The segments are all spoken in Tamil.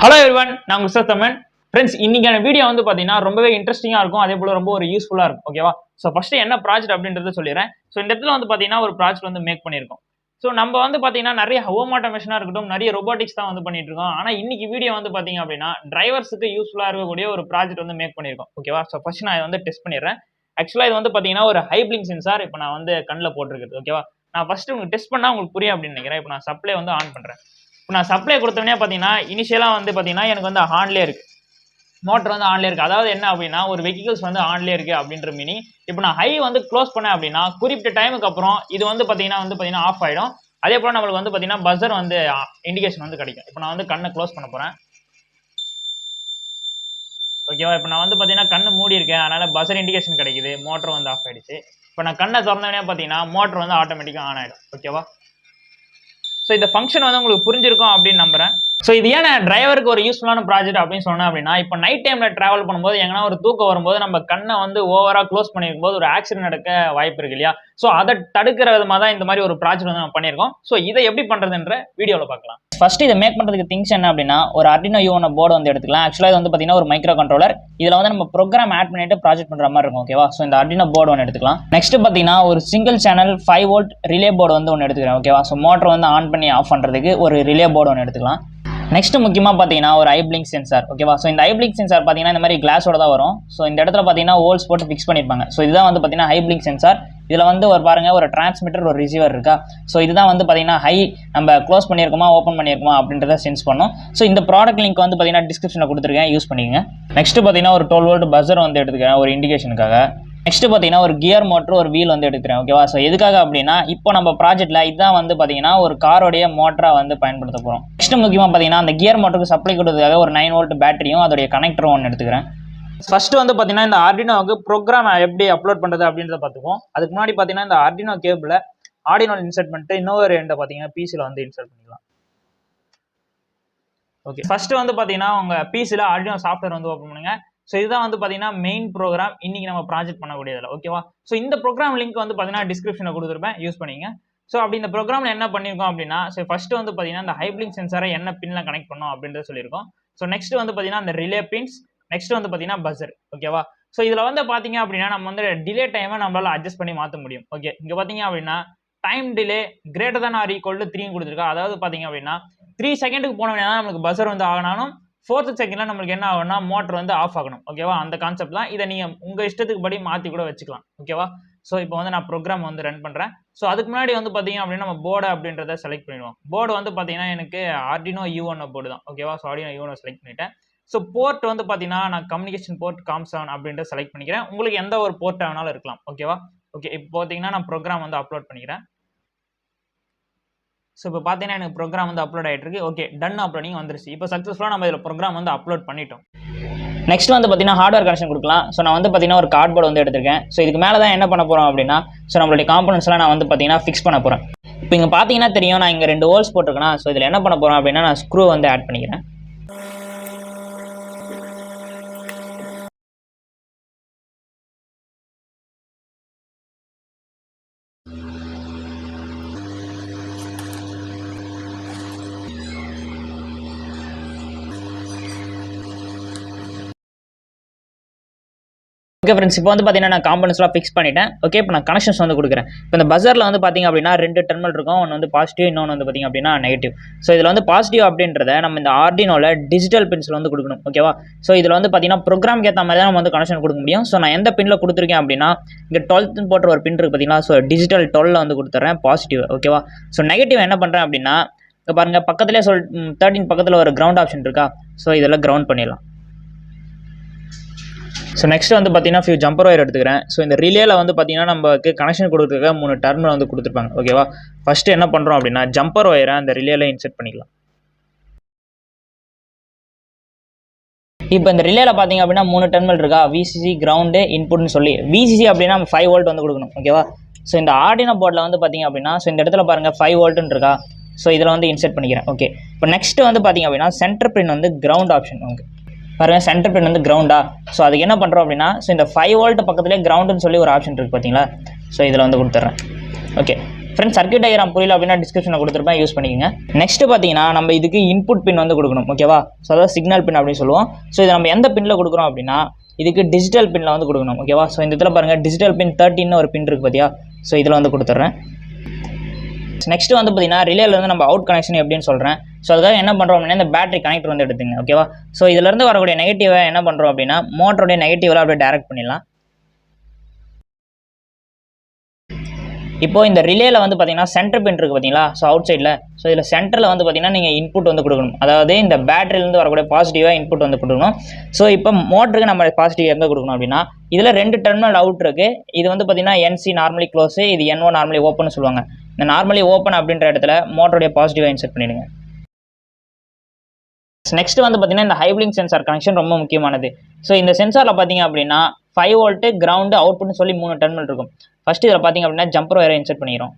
Hello everyone, நான் உங்க சத்தமன். Friends, இன்னைக்கான வீடியோ வந்து பாத்தீங்கன்னா ரொம்பவே இன்ட்ரெஸ்டிங்கா இருக்கும். அதே போல ரொம்ப ஒரு யூஸ்ஃபுல்லா இருக்கும். ஓகேவா? சோ ஃபர்ஸ்ட் என்ன ப்ராஜெக்ட் அப்படின்றத சொல்லிறேன். சோ இந்த இடத்துல வந்து பாத்தீங்கன்னா ஒரு ப்ராஜெக்ட் வந்து மேக் பண்ணிருக்கோம். சோ நம்ம வந்து பாத்தீங்கன்னா நிறைய ஹோம் ஆட்டோமேஷனா இருக்கட்டும், நிறைய ரோபோட்டிக்ஸ் தான் வந்து பண்ணிட்டு இருக்கோம். ஆனா இன்னைக்கு வீடியோ வந்து பாத்தீங்க அப்படின்னா டிரைவர்ஸ்க்கு யூஸ்ஃபுல்லா இருக்கக்கூடிய ஒரு ப்ராஜெக்ட் வந்து மேக் பண்ணிருக்கோம். ஓகேவா? சோ ஃபர்ஸ்ட் நான் இதை வந்து டெஸ்ட் பண்ணிடுறேன். ஆக்சுவலா இது வந்து பாத்தீங்கன்னா ஒரு ஹை பிளிங்க் சென்சார். இப்போ நான் வந்து கண்ணில் போட்டிருக்கிறது. ஓகேவா? நான் ஃபர்ஸ்ட் உங்களுக்கு டெஸ்ட் பண்ணா உங்களுக்கு புரியும் அப்படின்னு நினைக்கிறேன். இப்போ நான் சப்ளை வந்து ஆன் பண்றேன். இப்போ நான் சப்ளை கொடுத்தோடனே பார்த்தீங்கன்னா இனிஷியலாக வந்து பார்த்தீங்கன்னா எனக்கு வந்து ஆன்லேயே இருக்கு, மோட்டர் வந்து ஆன்லேயே இருக்கு. அதாவது என்ன அப்படின்னா ஒரு வெஹிக்கிள்ஸ் வந்து ஆன்லேயே இருக்கு அப்படின்ற மீனிங். இப்போ நான் ஹை வந்து க்ளோஸ் பண்ணேன் அப்படின்னா குறிப்பிட்ட டைமுக்கு அப்புறம் இது வந்து பார்த்தீங்கன்னா ஆஃப் ஆயிடும். அதே போல நம்மளுக்கு வந்து பார்த்தீங்கன்னா பஸர் வந்து இண்டிகேஷன் வந்து கிடைக்கும். இப்போ நான் வந்து கண்ணை க்ளோஸ் பண்ண போறேன். ஓகேவா? இப்போ நான் வந்து பார்த்தீங்கன்னா கண்ணு மூடி இருக்கேன், அதனால பஸர் இண்டிகேஷன் கிடைக்குது, மோட்டர் வந்து ஆஃப் ஆயிடுச்சு. இப்போ நான் கண்ணை திறந்தோடனே பார்த்தீங்கன்னா மோட்டர் வந்து ஆட்டோமேட்டிக்காக ஆன் ஆயிடும். ஓகேவா? ஸோ இந்த ஃபங்க்ஷன் வந்து உங்களுக்கு புரிஞ்சிருக்கும் அப்படின்னு நம்புறேன். ஸோ இது ஏன் டிரைவருக்கு ஒரு யூஸ்ஃபுல்லான ப்ராஜெக்ட் அப்படின்னு சொன்னேன் அப்படின்னா, இப்போ நைட் டைம்ல டிராவல் பண்ணும்போது எங்கன்னா ஒரு தூக்கம் வரும்போது நம்ம கண்ணை வந்து ஓவரா க்ளோஸ் பண்ணிருக்கும் போது ஒரு ஆக்சிடென்ட் நடக்க வாய்ப்பு இருக்கு இல்லையா? ஸோ அதை தடுக்கிற விதமாக தான் இந்த மாதிரி ஒரு ப்ராஜெக்ட் வந்து நம்ம பண்ணியிருக்கோம். ஸோ இதை எப்படி பண்றதுன்ற வீடியோவில் பார்க்கலாம். ஃபர்ஸ்ட் இதை மேக் பண்றதுக்கு திங்ஸ் என்ன அப்படின்னா, ஒரு Arduino UNO போர்டு வந்து எடுத்துக்கலாம். ஆக்சுவலாக இது வந்து பார்த்தீங்கன்னா ஒரு மைக்ரோ கண்ட்ரோலர். இதில் வந்து நம்ம ப்ரோக்ராம் ஆட் பண்ணிட்டு ப்ராஜெக்ட் பண்ற மாதிரி இருக்கும். ஓகேவா? ஸோ இந்த Arduino போர்டு ஒன்று எடுத்துக்கலாம். நெக்ஸ்ட் பார்த்தீங்கன்னா ஒரு single channel 5 volt relay board வந்து ஒன்று எடுத்துக்கிறேன். ஓகேவா? ஸோ மோட்டர் வந்து ஆன் பண்ணி ஆஃப் பண்றதுக்கு ஒரு ரிலே போர்டு ஒன்று எடுத்துக்கலாம். நெக்ஸ்ட் முக்கியமாக பார்த்தீங்கன்னா ஒரு ஐ பிளிங்க் சென்சார். ஓகேவா? ஸோ இந்த ஐ பிளிங்க் சென்சார் பார்த்தீங்கன்னா இந்த மாதிரி கிளாஸோட தான் வரும். ஸோ இந்த இடத்துல பார்த்தீங்கன்னா ஹோல்ஸ் போட்டு ஃபிக்ஸ் பண்ணியிருப்பாங்க. ஸோ இதுதான் வந்து பார்த்தீங்கன்னா ஐ பிளிங்க் சென்சார். இதில் வந்து ஒரு பாருங்க ஒரு டிரான்ஸ்மிட்டர் ஒரு ரிசீவர் இருக்கா. ஸோ இதுதான் வந்து பார்த்தீங்கன்னா ஹை நம்ம க்ளோஸ் பண்ணியிருக்கோமா ஓப்பன் பண்ணியிருக்கோமா அப்படின்றத சென்ஸ் பண்ணும். ஸோ இந்த ப்ராடக்ட் லிங்க் வந்து பார்த்தீங்கன்னா டிஸ்கிரிப்ஷனில் கொடுத்துருக்கேன், யூஸ் பண்ணிக்கங்க. நெக்ஸ்ட் பார்த்தீங்கன்னா ஒரு 12 வோல்ட் பஸர் வந்து எடுத்துக்கிறேன் ஒரு இண்டிகேஷனுக்காக. நெக்ஸ்ட் பார்த்தீங்கன்னா ஒரு கியர் மோட்டர் ஒரு வீல் வந்து எடுக்கிறேன். ஓகேவா? ஸோ எதுக்காக அப்படின்னா இப்போ நம்ம ப்ராஜெக்ட்ல இதுதான் வந்து பார்த்தீங்கன்னா ஒரு காரோடைய மோட்டரா வந்து பயன்படுத்த போகிறோம். நெக்ஸ்ட் முக்கியமாக பார்த்தீங்கன்னா அந்த கியர் மோட்டருக்கு சப்ளை கொடுத்ததுக்காக ஒரு 9 வோல்ட் பேட்டரியும் அதோடைய கனெக்டரும் ஒன்று எடுத்துக்கிறேன். ஃபர்ஸ்ட் வந்து பார்த்தீங்கன்னா இந்த Arduinoக்கு ப்ரோக்ராம் எப்படி அப்லோட் பண்ணுறது அப்படின்றத பார்த்துப்போம். அதுக்கு முன்னாடி பார்த்தீங்கன்னா இந்த Arduino கேபிள Arduino இன்சர்ட் பண்ணிட்டு இன்னொரு எண்டை பார்த்தீங்கன்னா பிசியில் வந்து இன்சர்ட் பண்ணிக்கலாம். ஓகே, ஃபர்ஸ்ட் வந்து பார்த்தீங்கன்னா உங்க பிசியில் Arduino சாஃப்ட்வேர் வந்து ஓப்பன் பண்ணுங்க. ஸோ இதுதான் வந்து பார்த்தீங்கன்னா மெயின் ப்ரோக்ராம் இன்னைக்கு நம்ம ப்ராஜெக்ட் பண்ணக்கூடியதில்ல. ஓகேவா? ஸோ இந்த ப்ரோக்ராம் லிங்க் வந்து பார்த்தீங்கன்னா டிஸ்கிரிப்ஷனில் கொடுத்துருப்பேன், யூஸ் பண்ணிங்க. ஸோ அப்படி இந்த ப்ரோக்ராமில் என்ன பண்ணியிருக்கோம் அப்படின்னா, ஸோ ஃபர்ஸ்ட் வந்து பார்த்தீங்கன்னா இந்த ஹை பிளிங்க் சென்சாரை என்ன பின்ல கனெக்ட் பண்ணோம் அப்படின்றத சொல்லியிருக்கோம். ஸோ நெக்ஸ்ட் வந்து பார்த்தீங்கன்னா இந்த ரிலே பின்ஸ், நெக்ஸ்ட் வந்து பார்த்தீங்கன்னா பஸர். ஓகேவா? ஸோ இதில் வந்து பார்த்தீங்க அப்படின்னா நம்ம வந்து டிலே டைமை நம்மளால அட்ஜஸ்ட் பண்ணி மாற்ற முடியும். ஓகே, இங்கே பார்த்தீங்க அப்படின்னா time delay greater than or equal to 3 கொடுத்துருக்கா. அதாவது பார்த்தீங்க அப்படின்னா 3 செகண்டுக்கு போன வேணா நமக்கு பஸர் வந்து ஆகணும், 4th செகண்ட்ல நம்மளுக்கு என்ன ஆகும்னா மோட்டர் வந்து ஆஃப் ஆகணும். ஓகேவா? அந்த கான்செப்ட் தான். இதை நீங்க உங்க இஷ்டத்துக்கு படி மாற்றி கூட வச்சுக்கலாம். ஓகேவா? ஸோ இப்போ வந்து நான் ப்ரோக்ராம் வந்து ரன் பண்றேன். ஸோ அதுக்கு முன்னாடி வந்து பார்த்தீங்க அப்படின்னா நம்ம போர்டு அப்படின்றத செலக்ட் பண்ணிடுவோம். போர்டு வந்து பார்த்தீங்கன்னா எனக்கு Arduino UNO போர்டு தான். ஓகேவா? ஸோ Arduino UNO செலக்ட் பண்ணிட்டேன். ஸோ போர்ட் வந்து பார்த்தீங்கன்னா நான் கம்யூனிகேஷன் போர்ட் COM7 அப்படின்றத செலக்ட் பண்ணிக்கிறேன். உங்களுக்கு எந்த ஒரு போர்ட் வேணாலும் இருக்கலாம். ஓகேவா? ஓகே, இப்போ பார்த்தீங்கன்னா நான் ப்ரோக்ராம் வந்து அப்லோட் பண்ணிக்கிறேன். ஸோ இப்போ பார்த்தீங்கன்னா எனக்கு ப்ரோக்ராம் வந்து அப்லோட் ஆகிட்டு இருக்கு. ஓகே, டன் அப்லோடிங் வந்துருச்சு. இப்போ சக்ஸஸ்ஃபுல்லாக நம்ம இதில் ப்ரோக்ராம் வந்து அப்லோட் பண்ணிட்டோம். நெக்ஸ்ட் வந்து பார்த்தீங்கன்னா ஹார்ட்வேர் கனெக்ஷன் கொடுக்கலாம். ஸோ நான் வந்து பார்த்தீங்கன்னா ஒரு கார்ட்போர்டு வந்து எடுத்திருக்கேன். ஸோ இதுக்கு மேலே தான் என்ன பண்ண போகிறோம் அப்படின்னா, ஸோ நம்மளுடைய காம்பனன்ட்ஸ்லாம் நான் வந்து பார்த்தீங்கன்னா ஃபிக்ஸ் பண்ண போகிறேன். இப்போ இங்கே பார்த்தீங்கன்னா தெரியும், நான் இங்கே 2 ஹோல்ஸ் போட்டிருக்கேன். ஸோ இதில் என்ன பண்ண போகிறோம் அப்படின்னா நான் ஸ்க்ரூ வந்து ஆட் பண்ணிக்கிறேன். ஓகே ஃப்ரெண்ட்ஸ், இப்போ வந்து பார்த்தீங்கன்னா நான் காம்பனன்ட்ஸ்லாம் ஃபிக்ஸ் பண்ணிட்டேன். ஓகே, இப்போ நான் கனெக்ஷன்ஸ் வந்து கொடுக்குறேன். இப்போ இந்த பஸரில் வந்து பார்த்தீங்க அப்படின்னா 2 டெர்மினல் இருக்கும். ஒன்று வந்து பாசிட்டிவ், இன்னொன்று வந்து பார்த்தீங்க அப்படின்னா நெகட்டிவ். ஸோ இதில் வந்து பாசிட்டிவ் அப்படின்றத நம்ம இந்த Arduinoல டிஜிட்டல் பின்ஸில் வந்து கொடுக்கணும். ஓகேவா? ஸோ இதில் வந்து பார்த்தீங்கன்னா ப்ரோக்ராம்க்கு ஏற்ற மாதிரி தான் நம்ம வந்து கனெக்ஷன் கொடுக்க முடியும். ஸோ நான் எந்த பின்னில் கொடுத்துருக்கேன் அப்படின்னா இங்கே 12th போட்ட ஒரு பின் இருக்குது பார்த்தீங்கன்னா, ஸோ டிஜிட்டல் 12 வந்து கொடுத்துட்றேன் பாசிட்டிவ். ஓகேவா? ஸோ நெகட்டிவ் என்ன பண்ணுறேன் அப்படின்னா இங்கே பாருங்கள் பக்கத்துலேயே 13 பக்கத்தில் ஒரு கிரவுண்ட் ஆப்ஷன் இருக்கா. ஸோ இதெல்லாம் கிரவுண்ட் பண்ணிடலாம். ஸோ நெக்ஸ்ட் வந்து பார்த்தீங்கன்னா ஃபியூ ஜம்பர் ஒயர் எடுத்துக்கிறேன். ஸோ இந்த ரிலேல வந்து பார்த்தீங்கன்னா நமக்கு கனெக்ஷன் கொடுத்துருக்க 3 டெர்மினல் வந்து கொடுத்துருப்பாங்க. ஓகேவா? ஃபர்ஸ்ட் என்ன பண்ணுறோம் அப்படின்னா ஜம்பர் ஒயரை அந்த ரிலேல இன்செர்ட் பண்ணிக்கலாம். இப்போ இந்த ரிலேல பார்த்தீங்க அப்படின்னா 3 டெர்மினல் இருக்கா, விசிசி கிரவுண்டு இன்புட்னு சொல்லி. விசிசி அப்படின்னா 5 வோல்ட் வந்து கொடுக்கணும். ஓகேவா? ஸோ இந்த Arduino போர்டில் வந்து பார்த்தீங்க அப்படின்னா ஸோ இந்த இடத்துல பாருங்கள் 5 வோல்ட்டுன்னு இருக்கா. ஸோ இதில் வந்து இன்செர்ட் பண்ணிக்கிறேன். ஓகே, இப்போ நெக்ஸ்ட் வந்து பார்த்தீங்க அப்படின்னா சென்டர் பின் வந்து கிரவுண்ட் ஆப்ஷன் வந்து பாருங்கள், சென்டர் பின் வந்து கிரவுண்டா. ஸோ அதுக்கு என்ன பண்ணுறோம் அப்படின்னா ஸோ இந்த 5 வோல்ட் பக்கத்துலேயே கிரவுண்டுன்னு சொல்லி ஒரு ஆப்ஷன் இருக்குது பார்த்தீங்களா. ஸோ இதில் வந்து கொடுத்துட்றேன். ஓகே, ஃப்ரெண்ட்ஸ் சர்க்யூட் டயக்ராம் புரியல அப்படின்னா டிஸ்கிரிப்ஷனில் கொடுத்துருப்பேன், யூஸ் பண்ணிக்கோங்க. நெக்ஸ்ட் பார்த்தீங்கன்னா நம்ம இதுக்கு இன்புட் பின் வந்து கொடுக்கணும். ஓகேவா? ஸோ அதாவது சிக்னல் பின் அப்படின்னு சொல்லுவோம். ஸோ இதை நம்ம எந்த பின்னில் கொடுக்குறோம் அப்படின்னா இதுக்கு டிஜிட்டல் பின்னில் வந்து கொடுக்கணும். ஓகேவா? ஸோ இந்த இதில் பாருங்கள் டிஜிட்டல் பின் 13 ஒரு பின் இருக்குது பார்த்தியா? ஸோ இதில் வந்து கொடுத்துட்றேன். நெக்ஸ்ட் வந்து பார்த்தீங்கன்னா ரிலேல இருந்து நம்ம அவுட் கனெக்ஷன் எப்படின்னு சொல்கிறேன். ஸோ அதுக்காக என்ன பண்ணுறோம் அப்படின்னா இந்த பேட்டரி கனெக்டர் வந்து எடுத்துங்க. ஓகேவா? ஸோ இதிலேருந்து வரக்கூடிய நெகட்டிவை என்ன பண்ணுறோம் அப்படின்னா மோட்டருடைய நெகட்டிவில் அப்படியே டேரக்ட் பண்ணிடலாம். இப்போ இந்த ரிலேல வந்து பார்த்தீங்கன்னா சென்டர் பின் இருக்குது பார்த்தீங்களா? ஸோ அவுட் சைடில். ஸோ இதில் சென்டரில் வந்து பார்த்தீங்கன்னா நீங்கள் இன்புட் வந்து கொடுக்கணும். அதாவது இந்த பேட்டரியிலேருந்து வரக்கூடிய பாசிட்டிவாக இன்புட் வந்து கொடுக்கணும். ஸோ இப்போ மோட்டருக்கு நம்ம பாசிட்டிவ் எங்கே கொடுக்கணும் அப்படின்னா இதில் 2 டெர்மினல் அவுட் இருக்குது. இது வந்து பார்த்தீங்கன்னா NC நார்மலி க்ளோஸு, இது NO நார்மலி ஓப்பன் சொல்லுவாங்க. இந்த நார்மலி ஓப்பன் அப்படின்ற இடத்துல மோட்டருடைய பாசிட்டிவாக இன்செர்ட் பண்ணிடுங்க. நெக்ஸ்ட் வந்து பார்த்தீங்கன்னா இந்த ஹைப்ளிங் சென்சார் கனெக்ஷன் ரொம்ப முக்கியமானது. ஸோ இந்த சென்சாரில் பார்த்தீங்க அப்படின்னா 5 வோல்ட்டு கிரவுண்டு அவுட்புட்னு சொல்லி 3 டெர்மினல் இருக்கும். ஃபர்ஸ்ட் இதில் பார்த்தீங்க அப்படின்னா ஜம்பர் ஒயரை இன்செர்ட் பண்ணிக்கிறோம்.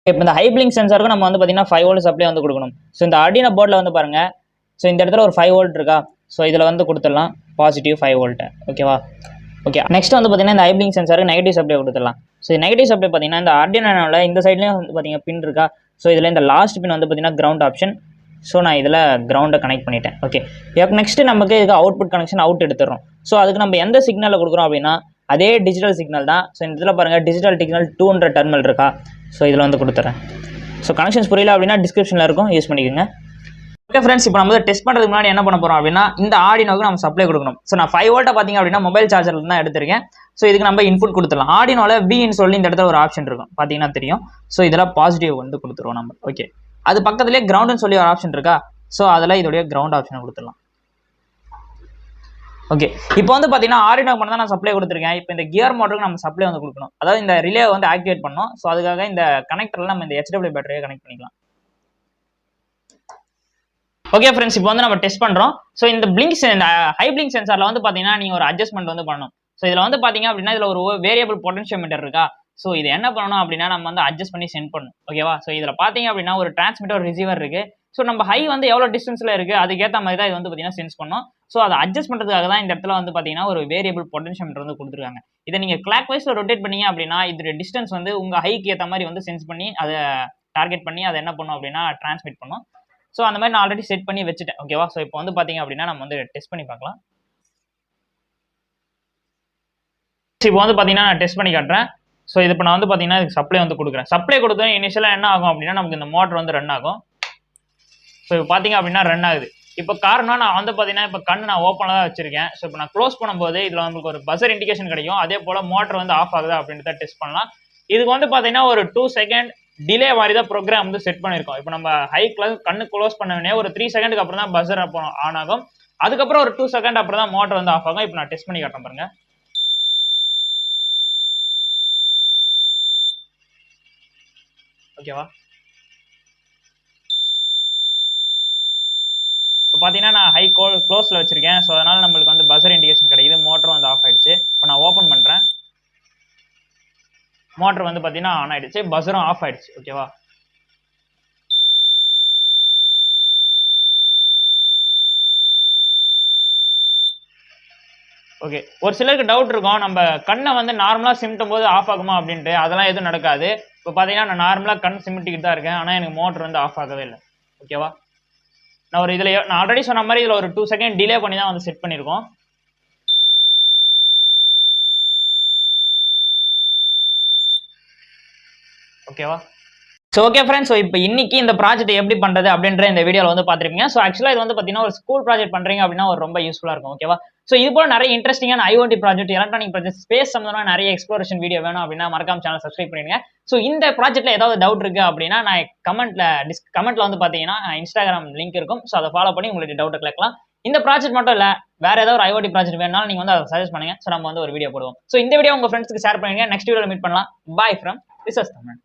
இப்போ இந்த ஹைப்ளிங் சென்சாருக்கு நம்ம வந்து பார்த்தீங்கன்னா 5 வோல்ட் சப்ளை வந்து கொடுக்கணும். ஸோ இந்த Arduino போர்டில் வந்து பாருங்கள். ஸோ இந்த இடத்துல ஒரு 5 வோல்ட் இருக்கா? ஸோ இதில் வந்து கொடுத்துடலாம் பாசிட்டிவ் 5 வோல்ட்டு. ஓகேவா? ஓகே. நெக்ஸ்ட் வந்து பார்த்தீங்கன்னா இந்த ஹைப்ளிங் சென்சாருக்கு நெகட்டிவ் சப்ளை கொடுத்துடலாம். ஸோ நெகட்டிவ் சப்ளை பார்த்தீங்கன்னா இந்த Arduinoல இந்த சைட்லேயும் வந்து பார்த்தீங்கன்னா பின் இருக்கா? ஸோ இதில் இந்த லாஸ்ட் பின் வந்து பார்த்தீங்கன்னா கிரவுண்ட் ஆப்ஷன். ஸோ நான் இதில் கிரவுண்டை கனெக்ட் பண்ணிட்டேன். ஓகே. இப்போ நெக்ஸ்ட் நமக்கு இதுக்கு அவுட்புட் கனெக்ஷன் அவுட் எடுத்துடுறோம். ஸோ அதுக்கு நம்ம எந்த சிக்னலில் கொடுக்குறோம் அப்படின்னா அதே டிஜிட்டல் சிக்னல் தான். ஸோ இந்த இதில் பாருங்கள் டிஜிட்டல் சிக்னல் 200 டெர்மினல் இருக்கா? ஸோ இதில் வந்து கொடுத்துறேன். ஸோ கனெக்ஷன்ஸ் புரியல அப்படின்னா டிஸ்கிரிப்ஷனில் இருக்கும், யூஸ் பண்ணிக்கோங்க. ஓகே ஃப்ரெண்ட்ஸ், இப்போ நம்ம டெஸ்ட் பண்ணுறதுக்கு முன்னாடி என்ன பண்ண போகிறோம் அப்படின்னா இந்த Arduinoக்கு நம்ம சப்ளை கொடுக்கணும். ஸோ நான் 5 வோல்ட்டை பார்த்தீங்க அப்படின்னா மொபைல் சார்ஜரில் தான் எடுத்திருக்கேன். ஸோ இதுக்கு நம்ம இன்புட் கொடுத்துடலாம். Arduinoல Vன்னு சொல்லி இந்த இடத்துல ஒரு ஆப்ஷன் இருக்கும், பார்த்தீங்கன்னா தெரியும். ஸோ இதில் பாசிட்டிவ் வந்து கொடுத்துருவோம் நம்ம. ஓகே. அது பக்கத்துலேயே கிரவுண்டுன்னு சொல்லி ஒரு ஆப்ஷன் இருக்கா? ஸோ அதில் இதோடைய கிரவுண்ட் ஆப்ஷனை கொடுத்துடலாம். ஓகே. இப்போ வந்து பார்த்தீங்கன்னா Arduinoக்கு மட்டும் தான் நான் சப்ளை கொடுத்துருக்கேன். இப்போ இந்த கியர் மோட்டருக்கு நம்ம சப்ளை வந்து கொடுக்கணும். அதாவது இந்த ரிலே வந்து ஆக்டிவேட் பண்ணணும். ஸோ அதுக்காக இந்த கனெக்டரில் நம்ம இந்த HW பேட்டரியை கனெக்ட் பண்ணிக்கலாம். ஓகே ஃப்ரெண்ட்ஸ், இப்போ வந்து நம்ம டெஸ்ட் பண்ணுறோம். ஸோ இந்த இந்த ஹைப்ளிங் சென்சாரில் வந்து பார்த்தீங்கன்னா நீங்கள் ஒரு அட்ஜஸ்ட்மெண்ட் வந்து பண்ணணும். ஸோ இதில் வந்து பார்த்தீங்க அப்படின்னா இதில் ஒரு வேரியபிள் பொட்டன்ஷியோமீட்டர் இருக்கா? ஸோ இது என்ன பண்ணணும் அப்படின்னா நம்ம வந்து அட்ஜஸ்ட் பண்ணி சென்ட் பண்ணணும். ஓகேவா? ஸோ இதில் பார்த்தீங்க அப்படின்னா ஒரு டிரான்ஸ்மிட்டர் ரிசீவர் இருக்குது. ஸோ நம்ம ஹை வந்து எவ்வளோ டிஸ்டன்ஸில் இருக்குது அதுக்கேற்ற மாதிரி தான் இது வந்து பார்த்தீங்கன்னா சென்ஸ் பண்ணணும். ஸோ அதை அட்ஜஸ்ட் பண்ணுறதுக்காக தான் இந்த இடத்துல வந்து பார்த்தீங்கன்னா ஒரு வேரியபிள் பொட்டன்ஷியோமீட்டர் வந்து கொடுத்துருக்காங்க. இதை நீங்கள் கிளாக் வைஸில் ரொட்டேட் பண்ணீங்க அப்படின்னா இதோட டிஸ்டன்ஸ் வந்து உங்கள் ஹைக்கு ஏற்ற மாதிரி வந்து சென்ஸ் பண்ணி அதை டார்கெட் பண்ணி அதை என்ன பண்ணும் அப்படின்னா டிரான்ஸ்மிட் பண்ணும். ஸோ அந்த மாதிரி நான் ஆல்ரெடி செட் பண்ணி வச்சுட்டேன். ஓகேவா? ஸோ இப்போ வந்து பார்த்தீங்க அப்படின்னா நம்ம வந்து டெஸ்ட் பண்ணி பார்க்கலாம். இப்போ வந்து பார்த்தீங்கன்னா நான் டெஸ்ட் பண்ணி காட்டுறேன். ஸோ இது இப்போ நான் வந்து பார்த்தீங்கன்னா இதுக்கு சப்ளை வந்து கொடுக்குறேன். சப்ளை கொடுத்தா இனிஷியலாக என்ன ஆகும் அப்படின்னா நமக்கு இந்த மோட்டர் வந்து ரன் ஆகும். ஸோ இப்போ பார்த்தீங்க அப்படின்னா ரன் ஆகுது. இப்போ காரணம் நான் வந்து பார்த்தீங்கன்னா இப்போ கண்ணு நான் ஓப்பனில் தான் வச்சிருக்கேன். ஸோ இப்போ நான் க்ளோஸ் பண்ணும்போது இதில் நமக்கு ஒரு பஸர் இண்டிகேஷன் கிடைக்கும். அதே போல் மோட்டர் வந்து ஆஃப் ஆகுதா அப்படின்றத டெஸ்ட் பண்ணலாம். இதுக்கு வந்து பார்த்தீங்கன்னா ஒரு 2 செகண்ட் டிலே மாதிரி தான் ப்ரோக்ராம் வந்து செட் பண்ணியிருக்கோம். இப்போ நம்ம ஹை கண்ணு க்ளோஸ் பண்ணவே ஒரு 3 செகண்டுக்கு அப்புறம் தான் பஸர் அப்போ ஆன் ஆகும். அதுக்கப்புறம் ஒரு 2 செகண்ட் அப்புறம் தான் மோட்டர் வந்து ஆஃப் ஆகும். இப்போ நான் டெஸ்ட் பண்ணி காட்டுறேன் பாருங்க. ஓகேவா? இப்போ பார்த்தீங்கன்னா நான் ஹை க்ளோஸில் வச்சிருக்கேன். ஸோ அதனால நம்மளுக்கு வந்து பஸர் இண்டிகேஷன் கிடைக்குது. மோட்டரும் வந்து ஆஃப் ஆயிடுச்சு. இப்போ நான் ஓப்பன் பண்ணுறேன். மோட்டர் வந்து பார்த்தீங்கன்னா ஆன் ஆயிடுச்சு, பஸரும் ஆஃப் ஆயிடுச்சு. ஓகேவா? ஓகே. ஒரு சிலருக்கு டவுட் இருக்கும், நம்ம கண்ணை வந்து நார்மலாக சிமிட்டும் போது ஆஃப் ஆகுமா அப்படின்ட்டு. அதெல்லாம் எதுவும் நடக்காது. இப்போ பார்த்தீங்கன்னா நான் நார்மலாக கண் சிமிட்டிக்கிட்டு தான் இருக்கேன். ஆனால் எனக்கு மோட்டர் வந்து ஆஃப் ஆகவே இல்லை. ஓகேவா? நான் ஆல்ரெடி சொன்ன மாதிரி இதில் ஒரு 2 செகண்ட் டிலே பண்ணி தான் வந்து செட் பண்ணியிருக்கோம். ஓகேவா? ஸோ ஓகே ஃப்ரெண்ட்ஸ், ஸோ இப்போ இன்னைக்கு இந்த ப்ராஜெக்ட் எப்படி பண்ணுறது அப்படின்ற இந்த வீடியோவில் வந்து பார்த்துருப்பீங்க. ஸோ ஆக்சுவலாக இது வந்து பார்த்தீங்கன்னா ஒரு ஸ்கூல் ப்ராஜெக்ட் பண்ணுறீங்க அப்படின்னா ஒரு ரொம்ப யூஸ்ஃபுல்லாக இருக்கும். ஓகேவா? ஸோ இது போல நிறைய இன்ட்ரெஸ்டிங்கான IoT project, electronic project, space சம்பந்தமாக நிறைய எக்ஸ்ப்ளோரேஷன் வீடியோ வேணும் அப்படின்னா மறக்காம சேனல் சப்ஸ்கிரைப் பண்ணிடுங்க. ஸோ இந்த ப்ராஜெக்ட்ல ஏதாவது டவுட் இருக்கு அப்படின்னா நான் கமெண்ட்ல வந்து பார்த்தீங்கன்னா இன்ஸ்டாகிராம் லிங்க் இருக்கும். ஸோ அதை ஃபாலோ பண்ணி உங்களுக்கு டவுட்டை கேட்கலாம். இந்த ப்ராஜெக்ட் மட்டும் இல்லை, வேற ஏதாவது ஒரு IoT ப்ராஜெக்ட் வேணாலும் நீங்கள் வந்து அதை சஜஸ்ட் பண்ணுங்க. ஸோ நம்ம வந்து ஒரு வீடியோ போடுவோம். ஸோ இந்த வீடியோ உங்கள் ஃப்ரெண்ட்ஸ்க்கு ஷேர் பண்ணுங்க. நெக்ஸ்ட் வீடியோவில் மீட் பண்ணலாம். Bye from research Tamil.